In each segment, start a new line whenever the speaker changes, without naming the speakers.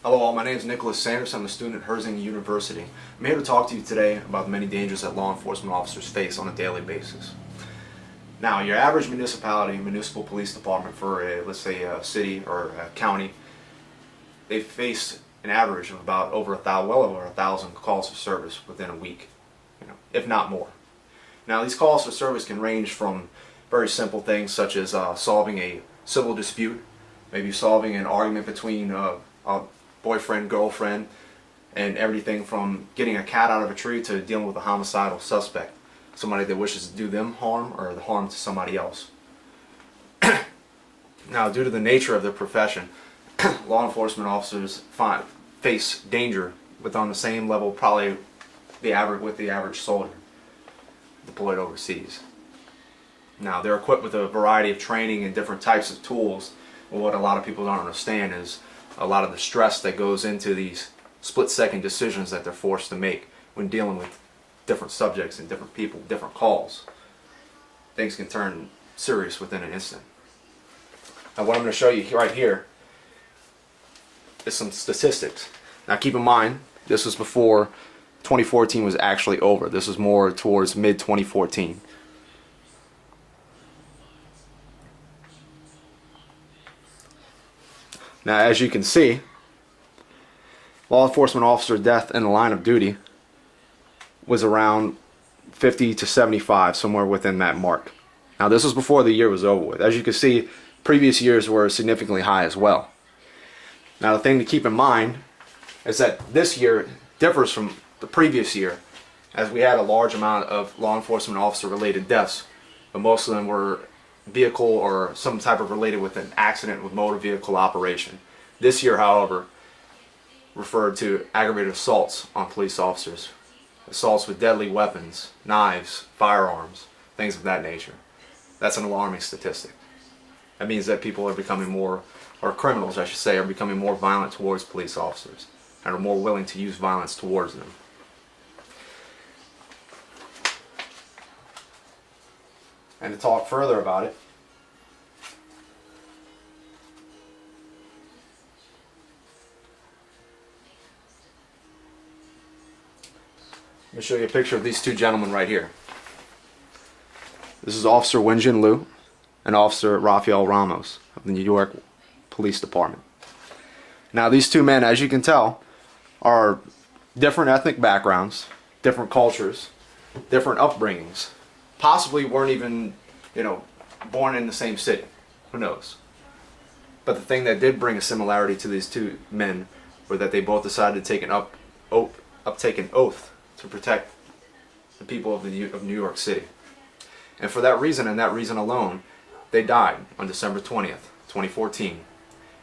Hello all, my name is Nicholas Sanders. I'm a student at Herzing University. I'm here to talk to you today about the many dangers that law enforcement officers face on a daily basis. Now, your average municipality, municipal police department for let's say a city or a county, they face an average of about well over 1,000 calls for service within a week, if not more. Now, these calls for service can range from very simple things such as solving a civil dispute, maybe solving an argument between a boyfriend, girlfriend, and everything from getting a cat out of a tree to dealing with a homicidal suspect, somebody that wishes to do them harm or the harm to somebody else. Now, due to the nature of their profession, law enforcement officers face danger on the same level probably with the average soldier deployed overseas. Now, they're equipped with a variety of training and different types of tools, but what a lot of people don't understand is a lot of the stress that goes into these split-second decisions that they're forced to make when dealing with different subjects and different people, different calls. Things can turn serious within an instant. Now, what I'm going to show you right here is some statistics. Now, keep in mind, this was before 2014 was actually over. This was more towards mid-2014. Now, as you can see, law enforcement officer death in the line of duty was around 50 to 75, somewhere within that mark. Now, this was before the year was over with. As you can see, previous years were significantly high as well. Now, the thing to keep in mind is that this year differs from the previous year, as we had a large amount of law enforcement officer related deaths, but most of them were vehicle or some type of related with an accident with motor vehicle operation. This year, however, referred to aggravated assaults on police officers, assaults with deadly weapons, knives, firearms, things of that nature. That's an alarming statistic. That means that people are becoming more, or criminals I should say, are becoming more violent towards police officers and are more willing to use violence towards them. And to talk further about it, let me show you a picture of these two gentlemen right here. This is Officer Wenjin Liu and Officer Rafael Ramos of the New York Police Department. Now, these two men, as you can tell, are different ethnic backgrounds, different cultures, different upbringings. Possibly weren't even, born in the same city. Who knows? But the thing that did bring a similarity to these two men were that they both decided to take an uptaken oath to protect the people of New York City. And for that reason, and that reason alone, they died on December 20th, 2014,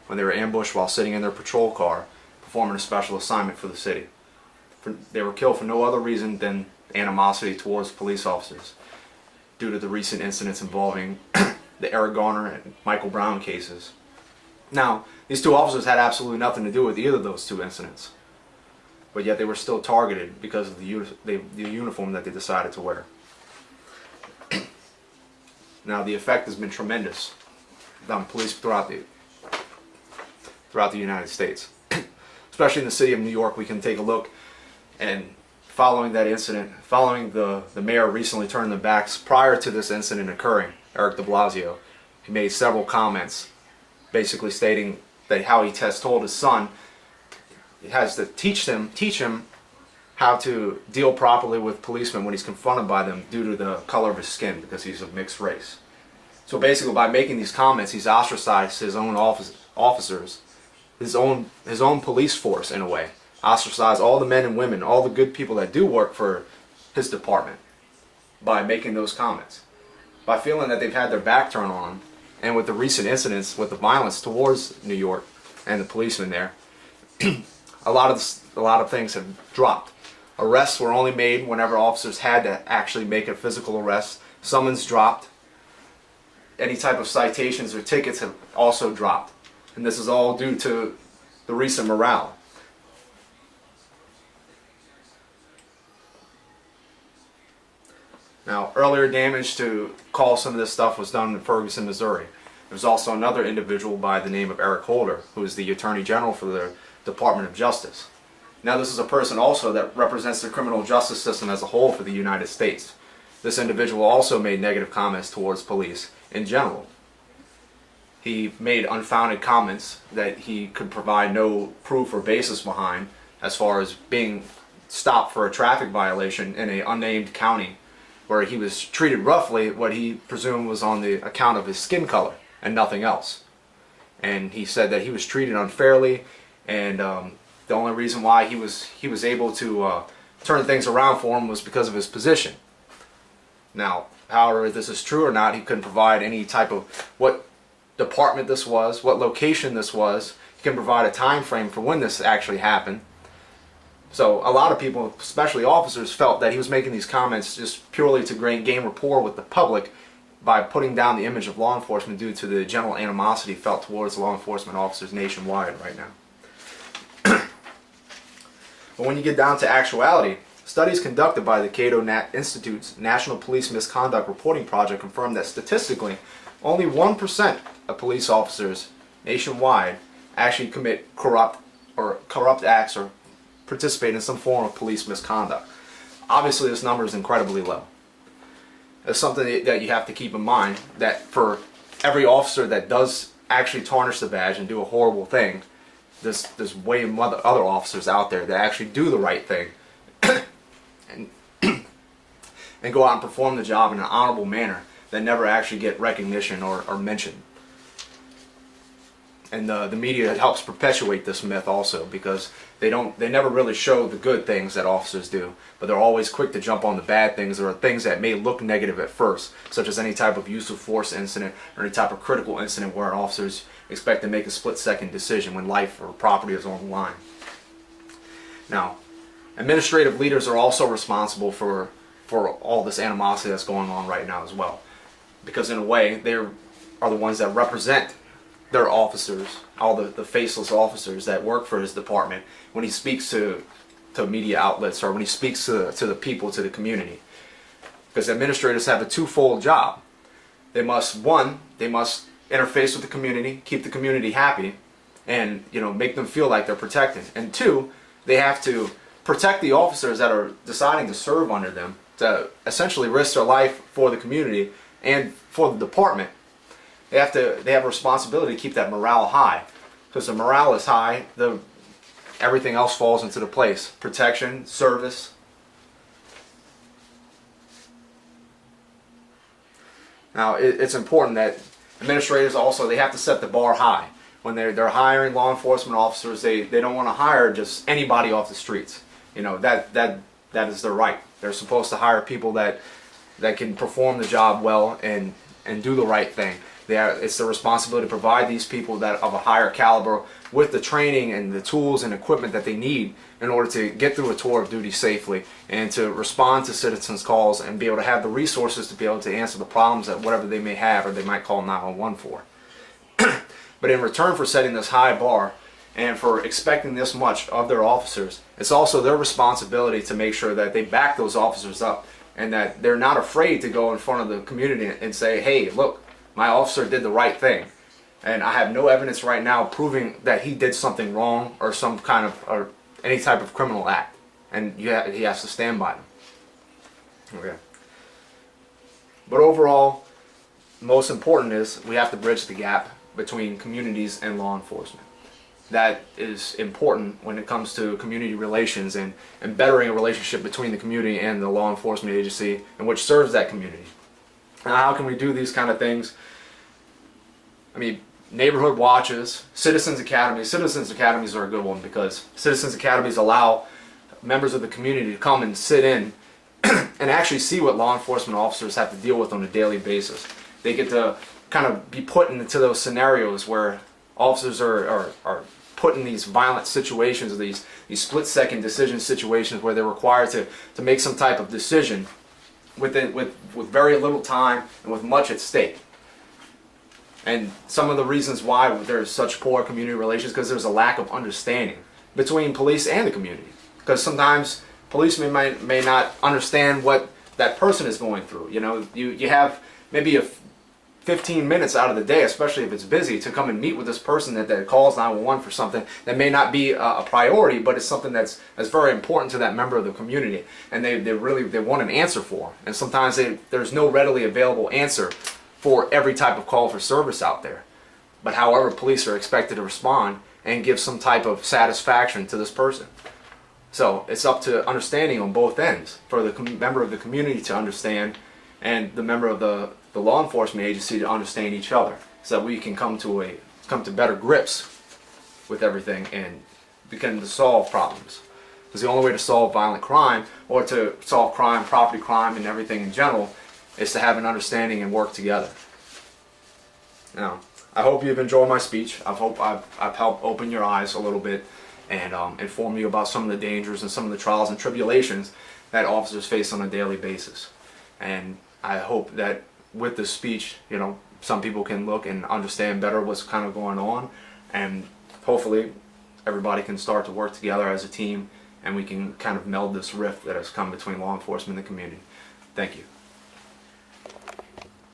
when they were ambushed while sitting in their patrol car performing a special assignment for the city. They were killed for no other reason than animosity towards police officers, due to the recent incidents involving the Eric Garner and Michael Brown cases. Now, these two officers had absolutely nothing to do with either of those two incidents, but yet they were still targeted because of the uniform that they decided to wear. Now, the effect has been tremendous on police throughout the United States. Especially in the city of New York, we can take a look, and following that incident, following the mayor recently turned their backs prior to this incident occurring, Eric de Blasio, he made several comments basically stating that how he has told his son he has to teach him how to deal properly with policemen when he's confronted by them due to the color of his skin, because he's of mixed race. So basically, by making these comments, he's ostracized his own officers, his own police force in a way. Ostracize all the men and women, all the good people that do work for his department by making those comments. By feeling that they've had their back turned on them, and with the recent incidents with the violence towards New York and the policemen there, a lot of things have dropped. Arrests were only made whenever officers had to actually make a physical arrest. Summons dropped. Any type of citations or tickets have also dropped. And this is all due to the recent morale. Now, earlier damage to cause some of this stuff was done in Ferguson, Missouri. There's also another individual by the name of Eric Holder, who is the Attorney General for the Department of Justice. Now, this is a person also that represents the criminal justice system as a whole for the United States. This individual also made negative comments towards police in general. He made unfounded comments that he could provide no proof or basis behind, as far as being stopped for a traffic violation in an unnamed county where he was treated roughly, what he presumed was on the account of his skin color and nothing else. And he said that he was treated unfairly, and the only reason why he was able to turn things around for him was because of his position. Now, however, if this is true or not, he couldn't provide any type of what department this was, what location this was. He can provide a time frame for when this actually happened. So a lot of people, especially officers, felt that he was making these comments just purely to gain rapport with the public by putting down the image of law enforcement due to the general animosity felt towards law enforcement officers nationwide right now. But when you get down to actuality, studies conducted by the Cato Institute's National Police Misconduct Reporting Project confirmed that statistically, only 1% of police officers nationwide actually commit corrupt acts or participate in some form of police misconduct. Obviously, this number is incredibly low. It's something that you have to keep in mind, that for every officer that does actually tarnish the badge and do a horrible thing, there's way more other officers out there that actually do the right thing and go out and perform the job in an honorable manner that never actually get recognition or mention. And the media helps perpetuate this myth also, because they never really show the good things that officers do, but they're always quick to jump on the bad things or things that may look negative at first, such as any type of use of force incident or any type of critical incident where officers expect to make a split-second decision when life or property is on the line. Now, administrative leaders are also responsible for all this animosity that's going on right now as well, because in a way they are the ones that represent their officers, all the faceless officers that work for his department, when he speaks to media outlets or when he speaks to the people, to the community. Because administrators have a twofold job. They must interface with the community, keep the community happy, and make them feel like they're protected. And two, they have to protect the officers that are deciding to serve under them, to essentially risk their life for the community and for the department. They have a responsibility to keep that morale high, because the morale is high, everything else falls into the place. Protection, service. Now, it's important that administrators also, they have to set the bar high. When they're hiring law enforcement officers, they don't want to hire just anybody off the streets. That is their right. They're supposed to hire people that can perform the job well and do the right thing. It's their responsibility to provide these people that of a higher caliber with the training and the tools and equipment that they need in order to get through a tour of duty safely and to respond to citizens' calls and be able to have the resources to be able to answer the problems that whatever they may have or they might call 911 for. But in return for setting this high bar and for expecting this much of their officers, it's also their responsibility to make sure that they back those officers up and that they're not afraid to go in front of the community and say, hey, look, my officer did the right thing, and I have no evidence right now proving that he did something wrong or some kind of or any type of criminal act, and he has to stand by them. Okay. But overall, most important is we have to bridge the gap between communities and law enforcement. That is important when it comes to community relations and bettering a relationship between the community and the law enforcement agency in which serves that community. Now, how can we do these kind of things? I mean, neighborhood watches, citizens academies. Citizens academies are a good one, because citizens academies allow members of the community to come and sit in and actually see what law enforcement officers have to deal with on a daily basis. They get to kind of be put into those scenarios where officers are put in these violent situations, these split-second decision situations where they're required to make some type of decision with very little time and with much at stake. And some of the reasons why there's such poor community relations, because there's a lack of understanding between police and the community. Because sometimes policemen may not understand what that person is going through. You have maybe 15 minutes out of the day, especially if it's busy, to come and meet with this person that calls 911 for something that may not be a priority, but it's something that's very important to that member of the community, and they want an answer for. And sometimes there's no readily available answer for every type of call for service out there. But however, police are expected to respond and give some type of satisfaction to this person. So it's up to understanding on both ends, for the member of the community to understand and the member of the law enforcement agency to understand each other, so that we can come to better grips with everything and begin to solve problems. Because the only way to solve violent crime, or to solve crime, property crime, and everything in general, is to have an understanding and work together. Now, I hope you've enjoyed my speech. I hope I've helped open your eyes a little bit and inform you about some of the dangers and some of the trials and tribulations that officers face on a daily basis. And I hope that with this speech, some people can look and understand better what's kind of going on, and hopefully everybody can start to work together as a team, and we can kind of meld this rift that has come between law enforcement and the community. Thank you.